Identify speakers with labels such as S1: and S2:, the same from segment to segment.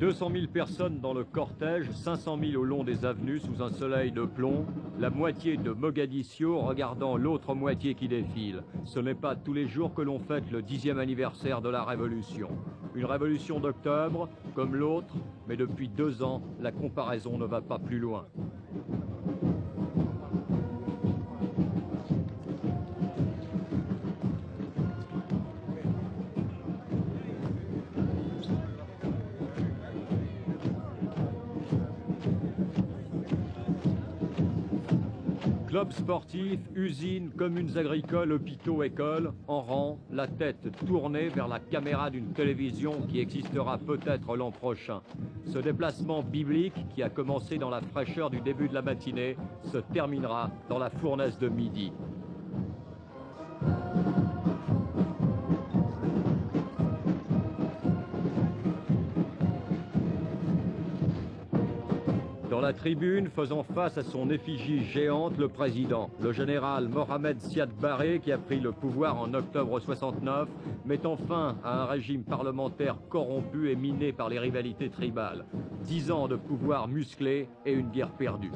S1: 200 000 personnes dans le cortège, 500 000 au long des avenues sous un soleil de plomb, la moitié de Mogadiscio regardant l'autre moitié qui défile. Ce n'est pas tous les jours que l'on fête le 10e anniversaire de la Révolution. Une révolution d'octobre, comme l'autre, mais depuis 2 ans, la comparaison ne va pas plus loin. Clubs sportifs, usines, communes agricoles, hôpitaux, écoles, en rang, la tête tournée vers la caméra d'une télévision qui existera peut-être l'an prochain. Ce déplacement biblique, qui a commencé dans la fraîcheur du début de la matinée, se terminera dans la fournaise de midi. Dans la tribune, faisant face à son effigie géante, le président, le général Mohamed Siad Barre, qui a pris le pouvoir en octobre 69, mettant fin à un régime parlementaire corrompu et miné par les rivalités tribales. 10 ans de pouvoir musclé et une guerre perdue.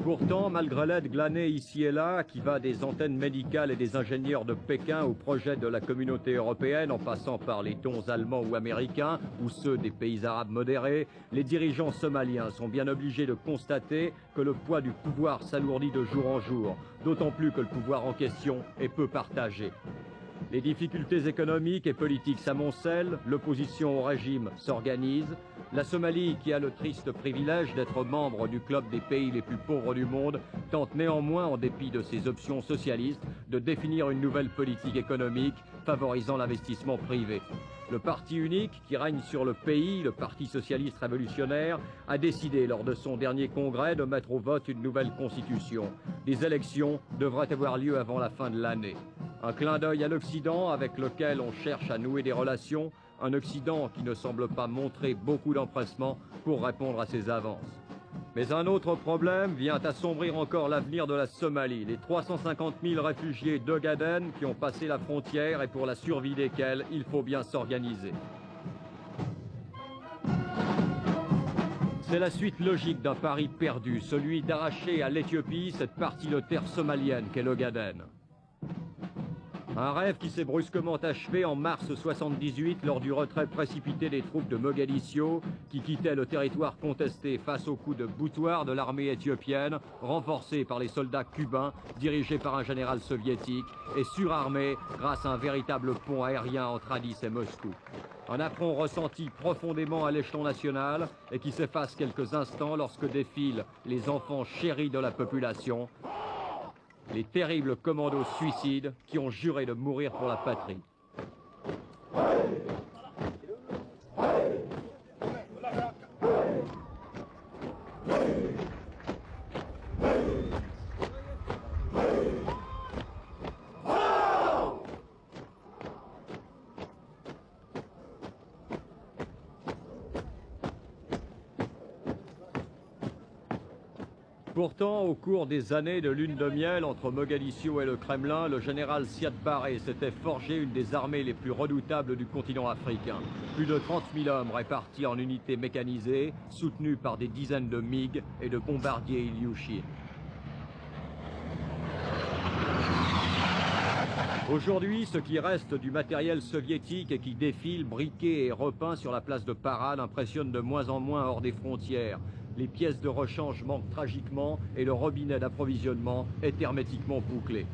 S1: Pourtant, malgré l'aide glanée ici et là, qui va des antennes médicales et des ingénieurs de Pékin aux projets de la communauté européenne, en passant par les dons allemands ou américains, ou ceux des pays arabes modérés, les dirigeants somaliens sont bien obligés de constater que le poids du pouvoir s'alourdit de jour en jour, d'autant plus que le pouvoir en question est peu partagé. Les difficultés économiques et politiques s'amoncellent, l'opposition au régime s'organise. La Somalie, qui a le triste privilège d'être membre du club des pays les plus pauvres du monde, tente néanmoins, en dépit de ses options socialistes, de définir une nouvelle politique économique favorisant l'investissement privé. Le parti unique qui règne sur le pays, le Parti socialiste révolutionnaire, a décidé lors de son dernier congrès de mettre au vote une nouvelle constitution. Des élections devraient avoir lieu avant la fin de l'année. Un clin d'œil à l'Occident avec lequel on cherche à nouer des relations, un Occident qui ne semble pas montrer beaucoup d'empressement pour répondre à ses avances. Mais un autre problème vient assombrir encore l'avenir de la Somalie, les 350 000 réfugiés d'Ogaden qui ont passé la frontière et pour la survie desquels il faut bien s'organiser. C'est la suite logique d'un pari perdu, celui d'arracher à l'Éthiopie cette partie de terre somalienne qu'est l'Ogaden. Un rêve qui s'est brusquement achevé en mars 78 lors du retrait précipité des troupes de Mogadiscio qui quittaient le territoire contesté face aux coups de boutoir de l'armée éthiopienne, renforcée par les soldats cubains dirigés par un général soviétique et surarmée grâce à un véritable pont aérien entre Addis et Moscou. Un affront ressenti profondément à l'échelon national et qui s'efface quelques instants lorsque défilent les enfants chéris de la population, les terribles commandos suicides qui ont juré de mourir pour la patrie. Pourtant, au cours des années de lune de miel entre Mogadiscio et le Kremlin, le général Siad Barre s'était forgé une des armées les plus redoutables du continent africain. Plus de 30 000 hommes répartis en unités mécanisées, soutenus par des dizaines de MiG et de bombardiers Ilyushin. Aujourd'hui, ce qui reste du matériel soviétique et qui défile briqué et repeint sur la place de parade impressionne de moins en moins hors des frontières. Les pièces de rechange manquent tragiquement et le robinet d'approvisionnement est hermétiquement bouclé.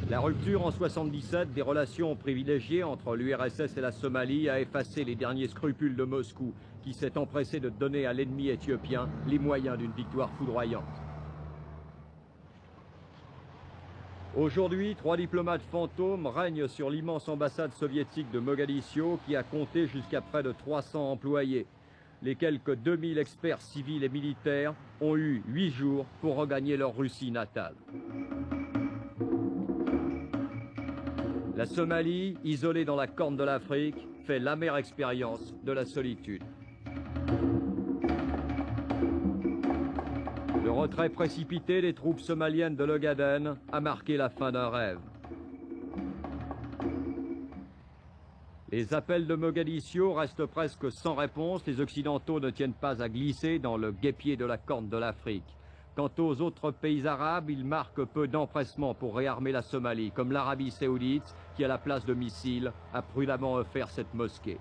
S1: La rupture en 1977 des relations privilégiées entre l'URSS et la Somalie a effacé les derniers scrupules de Moscou, qui s'est empressé de donner à l'ennemi éthiopien les moyens d'une victoire foudroyante. Aujourd'hui, 3 diplomates fantômes règnent sur l'immense ambassade soviétique de Mogadiscio qui a compté jusqu'à près de 300 employés. Les quelques 2000 experts civils et militaires ont eu 8 jours pour regagner leur Russie natale. La Somalie, isolée dans la corne de l'Afrique, fait l'amère expérience de la solitude. Le retrait précipité des troupes somaliennes de l'Ogaden a marqué la fin d'un rêve. Les appels de Mogadiscio restent presque sans réponse. Les Occidentaux ne tiennent pas à glisser dans le guêpier de la Corne de l'Afrique. Quant aux autres pays arabes, ils marquent peu d'empressement pour réarmer la Somalie, comme l'Arabie saoudite, qui à la place de missiles a prudemment offert cette mosquée.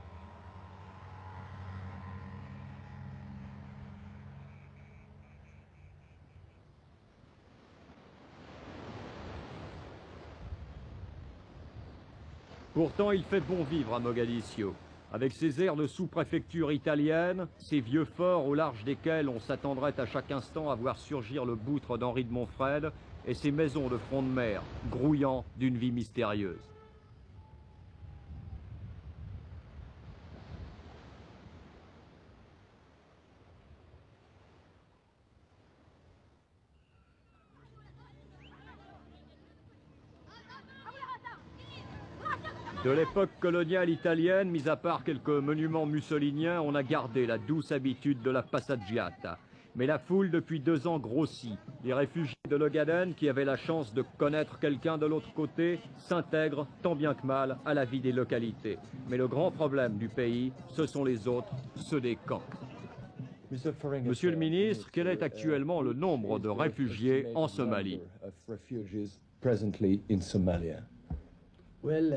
S1: Pourtant, il fait bon vivre à Mogadiscio. Avec ses aires de sous-préfecture italienne, ces vieux forts au large desquels on s'attendrait à chaque instant à voir surgir le boutre d'Henri de Montfred et ces maisons de front de mer, grouillant d'une vie mystérieuse. De l'époque coloniale italienne, mis à part quelques monuments mussoliniens, on a gardé la douce habitude de la passeggiata. Mais la foule, depuis 2 ans, grossit. Les réfugiés de l'Ogaden, qui avaient la chance de connaître quelqu'un de l'autre côté, s'intègrent tant bien que mal à la vie des localités. Mais le grand problème du pays, ce sont les autres, ceux des camps. Monsieur le ministre, quel est actuellement le nombre de réfugiés en Somalie?
S2: Well,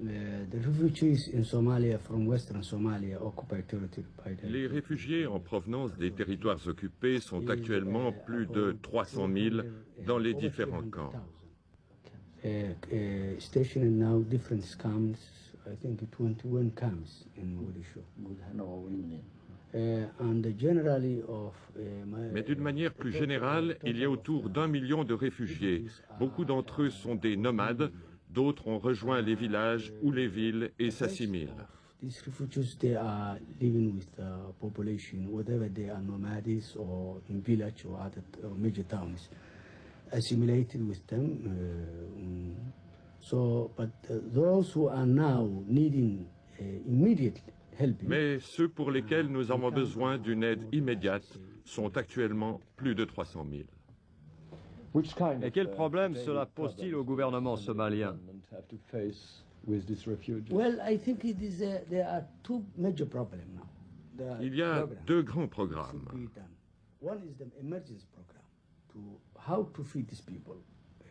S2: the refugees in Somalia from Western Somalia occupied territory by the...
S3: Les réfugiés en provenance des territoires occupés sont actuellement plus de 300 000 dans les différents camps.
S2: Stationed now different camps, I think 21 camps in Mogadishu.
S3: Mais d'une manière plus générale, il y a autour d'1 million de réfugiés. Beaucoup d'entre eux sont des nomades. D'autres ont rejoint les villages ou les villes et s'assimilent.
S2: These refugees, they are living with the population, whether they are nomades or in village or other major towns, assimilated with them. Those who are now needing immediate help.
S3: Mais ceux pour lesquels nous avons besoin d'une aide immédiate sont actuellement plus de 300 000.
S1: Et quel problème cela pose-t-il au gouvernement somalien?
S2: Well, I think there are 2 major problems now.
S3: Il y a 2 grands programmes.
S2: One is the emergency program, how to feed these people,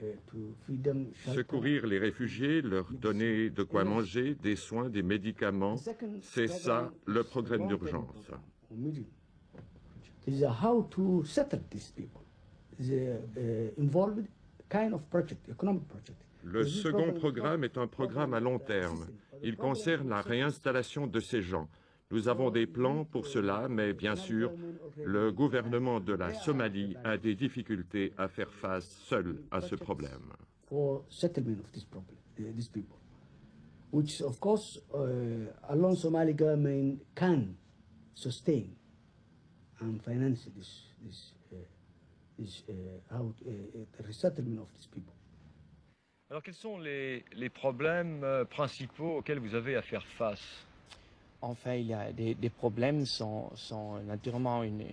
S2: to feed them shelter.
S3: Secourir les réfugiés, leur donner de quoi manger, des soins, des médicaments, c'est ça le programme d'urgence.
S2: Is how to settle these people. Involved kind of project, economic project.
S3: Le second programme est un programme à long terme. Il concerne la réinstallation de ces gens. Nous avons des plans pour cela, mais bien sûr, le gouvernement de la Somalie a des difficultés à faire face seul à ce problème.
S2: For settlement of these people, which of course, alone Somali government can sustain and finance the resettlement of these people.
S1: Alors quels sont les problèmes principaux auxquels vous avez à faire face?
S4: Enfin, il y a des problèmes sont naturellement une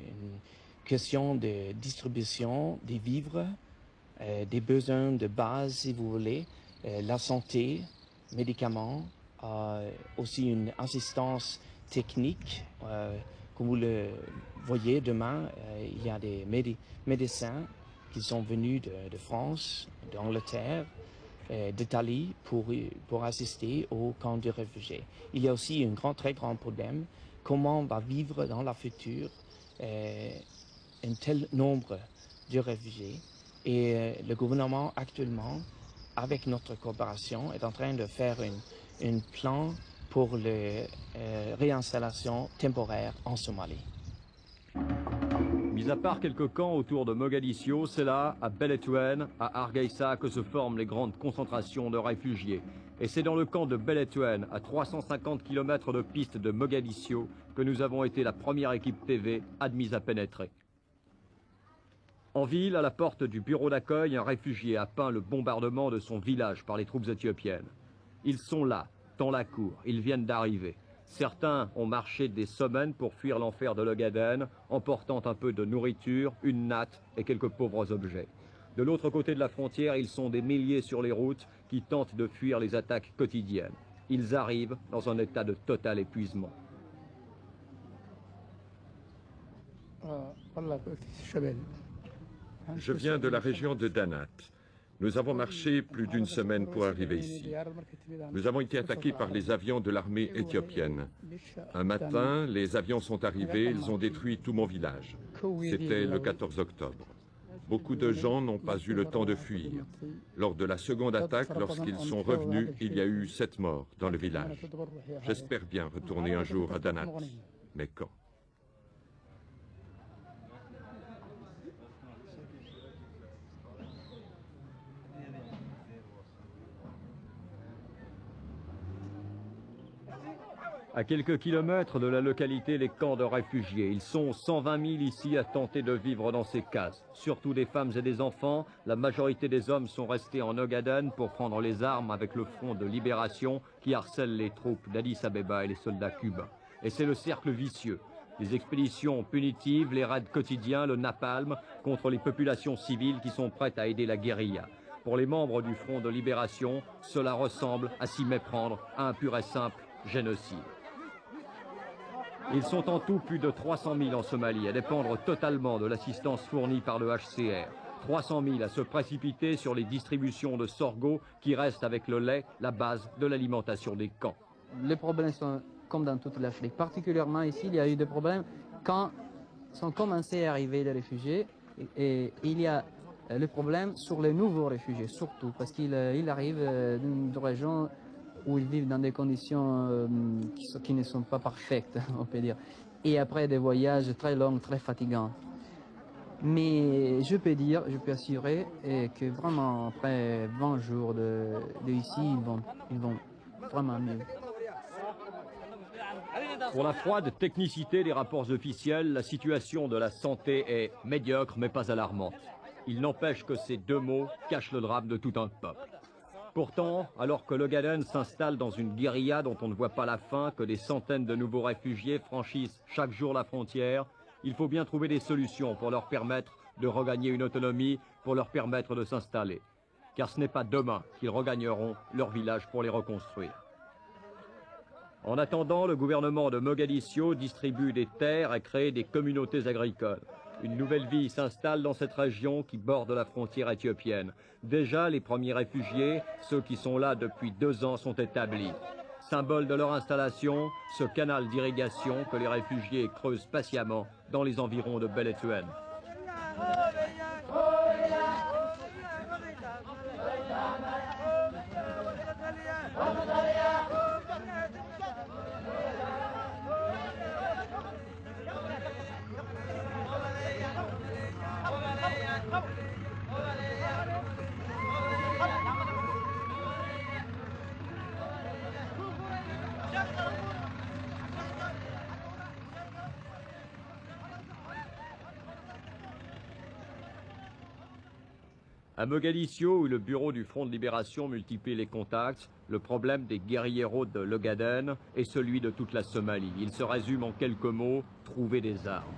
S4: question de distribution des vivres, des besoins de base, si vous voulez, la santé, médicaments, aussi une assistance technique. Comme vous le voyez, demain, il y a des médecins qui sont venus de France, d'Angleterre, d'Italie pour assister au camp de réfugiés. Il y a aussi un très grand problème, comment va vivre dans la future un tel nombre de réfugiés. Et le gouvernement actuellement, avec notre coopération, est en train de faire un plan pour la réinstallation temporaire en Somalie.
S1: Mis à part quelques camps autour de Mogadiscio, c'est là, à Beledweyne, à Hargeisa, que se forment les grandes concentrations de réfugiés. Et c'est dans le camp de Beledweyne, à 350 km de piste de Mogadiscio, que nous avons été la première équipe TV admise à pénétrer. En ville, à la porte du bureau d'accueil, un réfugié a peint le bombardement de son village par les troupes éthiopiennes. Ils sont là, dans la cour, ils viennent d'arriver. Certains ont marché des semaines pour fuir l'enfer de l'Ogaden, emportant un peu de nourriture, une natte et quelques pauvres objets. De l'autre côté de la frontière, ils sont des milliers sur les routes qui tentent de fuir les attaques quotidiennes. Ils arrivent dans un état de total épuisement.
S3: Je viens de la région de Danat. Nous avons marché plus d'une semaine pour arriver ici. Nous avons été attaqués par les avions de l'armée éthiopienne. Un matin, les avions sont arrivés, ils ont détruit tout mon village. C'était le 14 octobre. Beaucoup de gens n'ont pas eu le temps de fuir. Lors de la seconde attaque, lorsqu'ils sont revenus, il y a eu 7 morts dans le village. J'espère bien retourner un jour à Danat. Mais quand ?
S1: À quelques kilomètres de la localité, les camps de réfugiés. Ils sont 120 000 ici à tenter de vivre dans ces cases. Surtout des femmes et des enfants. La majorité des hommes sont restés en Ogaden pour prendre les armes avec le front de libération qui harcèle les troupes d'Addis Abeba et les soldats cubains. Et c'est le cercle vicieux. Les expéditions punitives, les raids quotidiens, le napalm contre les populations civiles qui sont prêtes à aider la guérilla. Pour les membres du front de libération, cela ressemble à s'y méprendre à un pur et simple génocide. Ils sont en tout plus de 300 000 en Somalie à dépendre totalement de l'assistance fournie par le HCR. 300 000 à se précipiter sur les distributions de sorgho qui restent avec le lait la base de l'alimentation des camps.
S5: Les problèmes sont comme dans toute l'Afrique. Particulièrement ici, il y a eu des problèmes quand sont commencés à arriver les réfugiés. Et il y a le problème sur les nouveaux réfugiés, surtout, parce qu'ils arrivent d'une région où ils vivent dans des conditions qui ne sont pas parfaites, on peut dire. Et après des voyages très longs, très fatigants. Mais je peux assurer que vraiment, après 20 jours de ici, ils vont vraiment mieux.
S1: Pour la froide technicité des rapports officiels, la situation de la santé est médiocre mais pas alarmante. Il n'empêche que ces deux mots cachent le drame de tout un peuple. Pourtant, alors que l'Ogaden s'installe dans une guérilla dont on ne voit pas la fin, que des centaines de nouveaux réfugiés franchissent chaque jour la frontière, il faut bien trouver des solutions pour leur permettre de regagner une autonomie, pour leur permettre de s'installer. Car ce n'est pas demain qu'ils regagneront leur village pour les reconstruire. En attendant, le gouvernement de Mogadiscio distribue des terres et crée des communautés agricoles. Une nouvelle vie s'installe dans cette région qui borde la frontière éthiopienne. Déjà, les premiers réfugiés, ceux qui sont là depuis 2 ans, sont établis. Symbole de leur installation, ce canal d'irrigation que les réfugiés creusent patiemment dans les environs de Beletuen. À Mogadiscio, où le bureau du Front de Libération multiplie les contacts, le problème des guérilleros de l'Ogaden est celui de toute la Somalie. Il se résume en quelques mots, trouver des armes.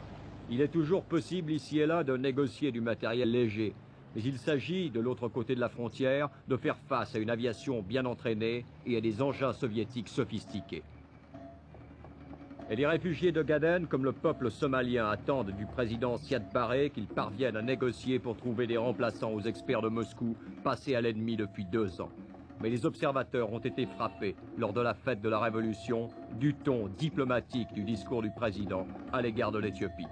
S1: Il est toujours possible ici et là de négocier du matériel léger, mais il s'agit, de l'autre côté de la frontière, de faire face à une aviation bien entraînée et à des engins soviétiques sophistiqués. Et les réfugiés d'Ogaden, comme le peuple somalien, attendent du président Siad Barre qu'il parvienne à négocier pour trouver des remplaçants aux experts de Moscou, passés à l'ennemi depuis 2 ans. Mais les observateurs ont été frappés, lors de la fête de la Révolution, du ton diplomatique du discours du président à l'égard de l'Éthiopie.